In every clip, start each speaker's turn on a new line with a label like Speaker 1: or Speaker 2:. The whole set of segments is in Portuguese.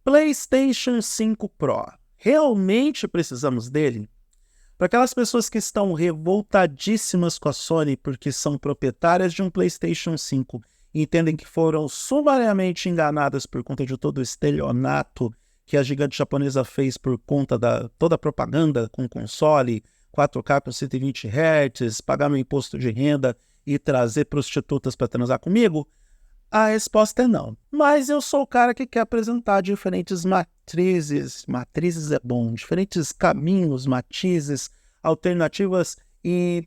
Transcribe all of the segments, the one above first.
Speaker 1: PlayStation 5 Pro. Realmente precisamos dele? Para aquelas pessoas que estão revoltadíssimas com a Sony porque são proprietárias de um PlayStation 5 e entendem que foram sumariamente enganadas por conta de todo o estelionato que a gigante japonesa fez por conta da toda a propaganda com console, 4K com 120 Hz, pagar meu imposto de renda e trazer prostitutas para transar comigo? A resposta é não. Mas eu sou o cara que quer apresentar diferentes matrizes é bom, diferentes caminhos, matizes, alternativas e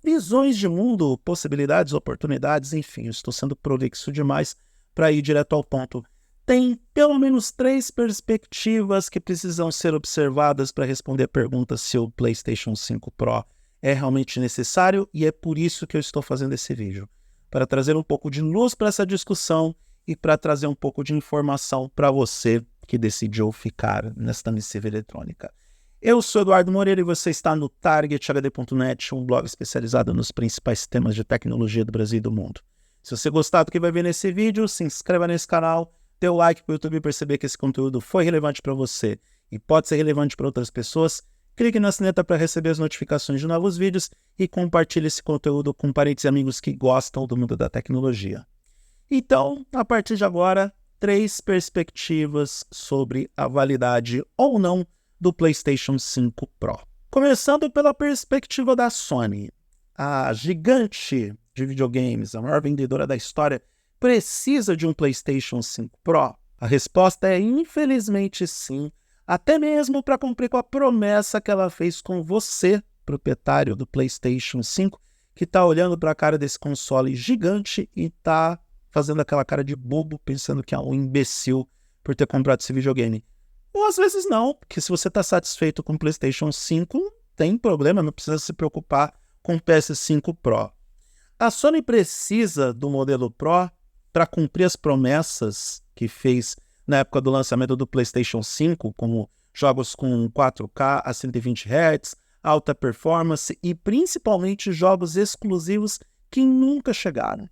Speaker 1: visões de mundo, possibilidades, oportunidades, enfim, eu estou sendo prolixo demais para ir direto ao ponto. Tem pelo menos 3 perspectivas que precisam ser observadas para responder a pergunta se o PlayStation 5 Pro é realmente necessário, e é por isso que eu estou fazendo esse vídeo, para trazer um pouco de luz para essa discussão e para trazer um pouco de informação para você que decidiu ficar nesta missiva eletrônica. Eu sou Eduardo Moreira e você está no TargetHD.net, um blog especializado nos principais temas de tecnologia do Brasil e do mundo. Se você gostar do que vai ver nesse vídeo, se inscreva nesse canal, dê o like para o YouTube perceber que esse conteúdo foi relevante para você e pode ser relevante para outras pessoas. Clique na sineta para receber as notificações de novos vídeos e compartilhe esse conteúdo com parentes e amigos que gostam do mundo da tecnologia. Então, a partir de agora, 3 perspectivas sobre a validade ou não do PlayStation 5 Pro. Começando pela perspectiva da Sony. A gigante de videogames, a maior vendedora da história, precisa de um PlayStation 5 Pro? A resposta é infelizmente sim, até mesmo para cumprir com a promessa que ela fez com você, proprietário do PlayStation 5, que está olhando para a cara desse console gigante e está fazendo aquela cara de bobo, pensando que é um imbecil por ter comprado esse videogame. Ou às vezes não, porque se você está satisfeito com o PlayStation 5, não tem problema, não precisa se preocupar com o PS5 Pro. A Sony precisa do modelo Pro para cumprir as promessas que fez na época do lançamento do PlayStation 5, como jogos com 4K a 120 Hz, alta performance e principalmente jogos exclusivos que nunca chegaram.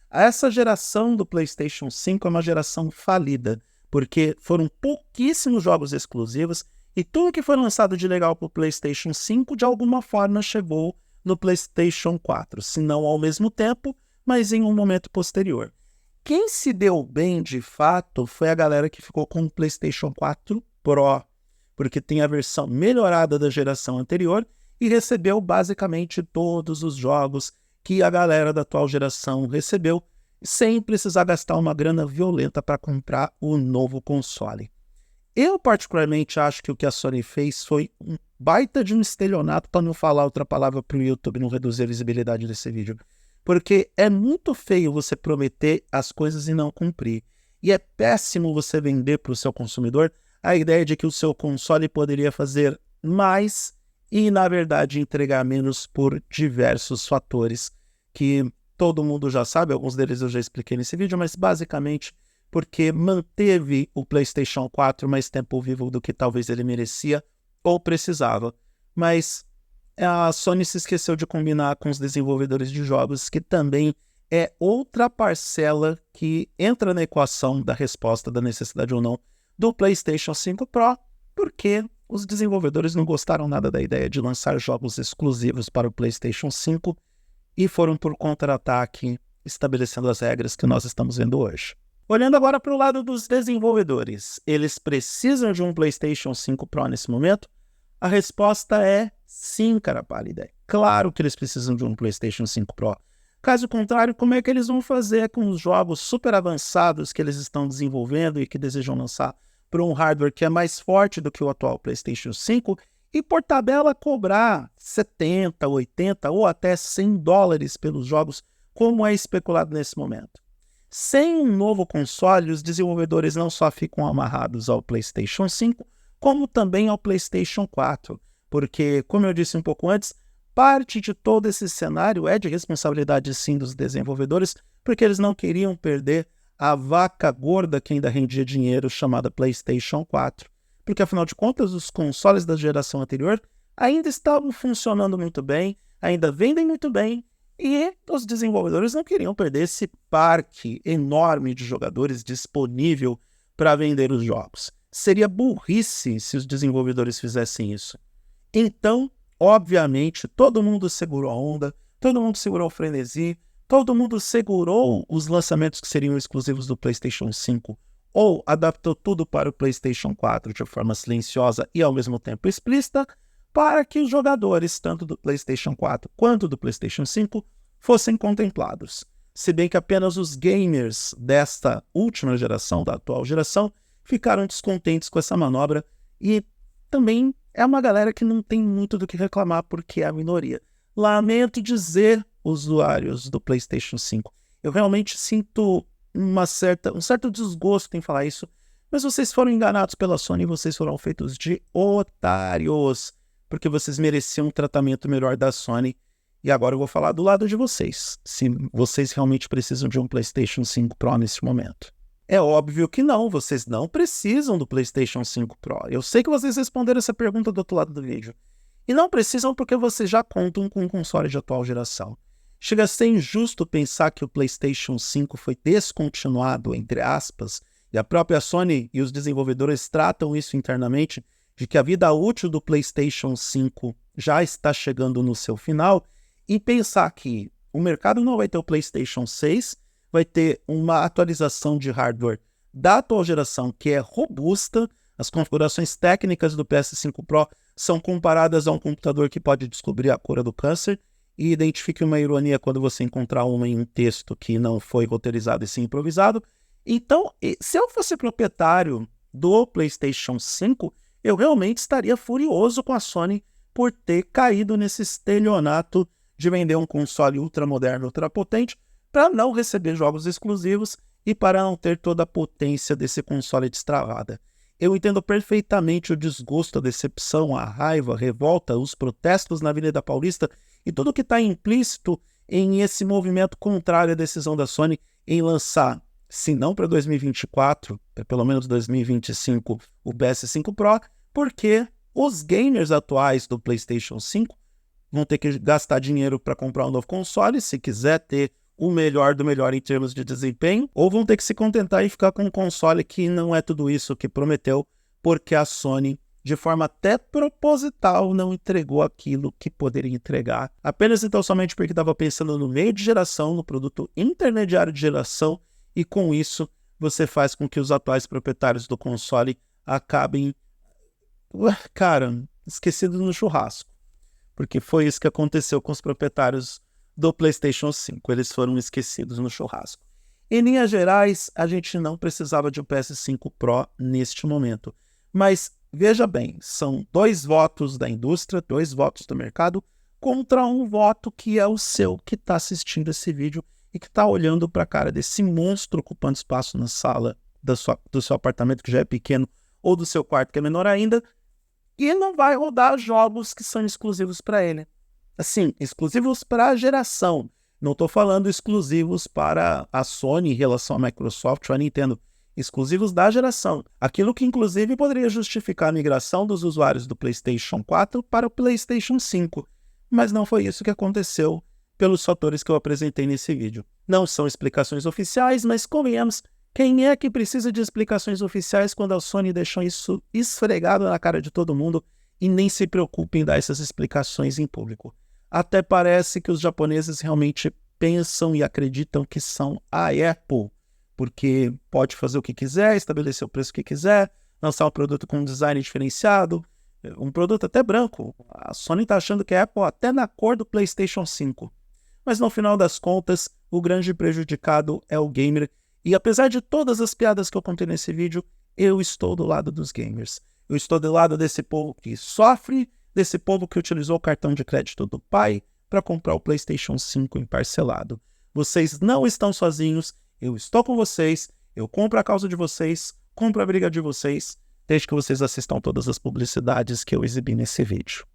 Speaker 1: Essa geração do PlayStation 5 é uma geração falida, porque foram pouquíssimos jogos exclusivos e tudo que foi lançado de legal para o PlayStation 5 de alguma forma chegou no PlayStation 4, se não ao mesmo tempo, mas em um momento posterior. Quem se deu bem de fato foi a galera que ficou com o PlayStation 4 Pro, porque tem a versão melhorada da geração anterior e recebeu basicamente todos os jogos que a galera da atual geração recebeu, sem precisar gastar uma grana violenta para comprar o novo console. Eu particularmente acho que o que a Sony fez foi um baita de um estelionato, para não falar outra palavra para o YouTube não reduzir a visibilidade desse vídeo. Porque é muito feio você prometer as coisas e não cumprir. E é péssimo você vender para o seu consumidor a ideia de que o seu console poderia fazer mais e, na verdade, entregar menos por diversos fatores que todo mundo já sabe, alguns deles eu já expliquei nesse vídeo, mas basicamente porque manteve o PlayStation 4 mais tempo vivo do que talvez ele merecia ou precisava. Mas a Sony se esqueceu de combinar com os desenvolvedores de jogos, que também é outra parcela que entra na equação da resposta da necessidade ou não do PlayStation 5 Pro, porque os desenvolvedores não gostaram nada da ideia de lançar jogos exclusivos para o PlayStation 5 e foram por contra-ataque estabelecendo as regras que nós estamos vendo hoje. Olhando agora para o lado dos desenvolvedores, eles precisam de um PlayStation 5 Pro nesse momento? A resposta é sim, cara pálida. Claro que eles precisam de um PlayStation 5 Pro. Caso contrário, como é que eles vão fazer com os jogos super avançados que eles estão desenvolvendo e que desejam lançar para um hardware que é mais forte do que o atual PlayStation 5 e por tabela cobrar 70, 80 ou até 100 dólares pelos jogos, como é especulado nesse momento? Sem um novo console, os desenvolvedores não só ficam amarrados ao PlayStation 5, como também ao PlayStation 4, porque, como eu disse um pouco antes, parte de todo esse cenário é de responsabilidade sim dos desenvolvedores, porque eles não queriam perder a vaca gorda que ainda rendia dinheiro chamada PlayStation 4, porque afinal de contas os consoles da geração anterior ainda estavam funcionando muito bem, ainda vendem muito bem, e os desenvolvedores não queriam perder esse parque enorme de jogadores disponível para vender os jogos. seria burrice se os desenvolvedores fizessem isso. Então, obviamente, todo mundo segurou a onda, todo mundo segurou o frenesi, todo mundo segurou os lançamentos que seriam exclusivos do PlayStation 5 ou adaptou tudo para o PlayStation 4 de forma silenciosa e ao mesmo tempo explícita, para que os jogadores, tanto do PlayStation 4 quanto do PlayStation 5, fossem contemplados. Se bem que apenas os gamers desta última geração, da atual geração, ficaram descontentes com essa manobra e também é uma galera que não tem muito do que reclamar porque é a minoria. Lamento dizer, usuários do PlayStation 5, eu realmente sinto um certo desgosto em falar isso, mas vocês foram enganados pela Sony e vocês foram feitos de otários, porque vocês mereciam um tratamento melhor da Sony. E agora eu vou falar do lado de vocês, se vocês realmente precisam de um PlayStation 5 Pro nesse momento. É óbvio que não, vocês não precisam do PlayStation 5 Pro. Eu sei que vocês responderam essa pergunta do outro lado do vídeo. E não precisam porque vocês já contam com um console de atual geração. Chega a ser injusto pensar que o PlayStation 5 foi descontinuado, entre aspas, e a própria Sony e os desenvolvedores tratam isso internamente, de que a vida útil do PlayStation 5 já está chegando no seu final, e pensar que o mercado não vai ter o PlayStation 6, vai ter uma atualização de hardware da atual geração que é robusta, as configurações técnicas do PS5 Pro são comparadas a um computador que pode descobrir a cura do câncer, e identifique uma ironia quando você encontrar uma em um texto que não foi roteirizado e sim improvisado. Então, se eu fosse proprietário do PlayStation 5, eu realmente estaria furioso com a Sony por ter caído nesse estelionato de vender um console ultramoderno, ultrapotente, para não receber jogos exclusivos e para não ter toda a potência desse console destravada. Eu entendo perfeitamente o desgosto, a decepção, a raiva, a revolta, os protestos na Avenida Paulista e tudo que está implícito em esse movimento contrário à decisão da Sony em lançar, se não para 2024, pelo menos 2025, o PS5 Pro, porque os gamers atuais do PlayStation 5 vão ter que gastar dinheiro para comprar um novo console, se quiser ter o melhor do melhor em termos de desempenho, ou vão ter que se contentar e ficar com um console que não é tudo isso que prometeu, porque a Sony, de forma até proposital, não entregou aquilo que poderia entregar. Apenas então somente porque estava pensando no meio de geração, no produto intermediário de geração, e com isso você faz com que os atuais proprietários do console acabem, cara, esquecidos no churrasco. Porque foi isso que aconteceu com os proprietários do PlayStation 5. Eles foram esquecidos no churrasco. Em linhas gerais, a gente não precisava de um PS5 Pro neste momento. Mas, veja bem, são 2 votos da indústria, 2 votos do mercado, contra um voto que é o seu, que está assistindo esse vídeo e que está olhando para a cara desse monstro ocupando espaço na sala do seu apartamento, que já é pequeno, ou do seu quarto, que é menor ainda, e não vai rodar jogos que são exclusivos para ele. Assim, exclusivos para a geração. Não estou falando exclusivos para a Sony em relação à Microsoft ou a Nintendo. Exclusivos da geração. Aquilo que, inclusive, poderia justificar a migração dos usuários do PlayStation 4 para o PlayStation 5. Mas não foi isso que aconteceu pelos fatores que eu apresentei nesse vídeo. Não são explicações oficiais, mas convenhamos, quem é que precisa de explicações oficiais quando a Sony deixou isso esfregado na cara de todo mundo e nem se preocupa em dar essas explicações em público? Até parece que os japoneses realmente pensam e acreditam que são a Apple, porque pode fazer o que quiser, estabelecer o preço que quiser, lançar um produto com um design diferenciado, um produto até branco. A Sony está achando que é Apple até na cor do PlayStation 5. Mas no final das contas, o grande prejudicado é o gamer. E apesar de todas as piadas que eu contei nesse vídeo, eu estou do lado dos gamers. Eu estou do lado desse povo que sofre, desse povo que utilizou o cartão de crédito do pai para comprar o PlayStation 5 em parcelado. Vocês não estão sozinhos, eu estou com vocês, eu compro a causa de vocês, compro a briga de vocês, desde que vocês assistam todas as publicidades que eu exibi nesse vídeo.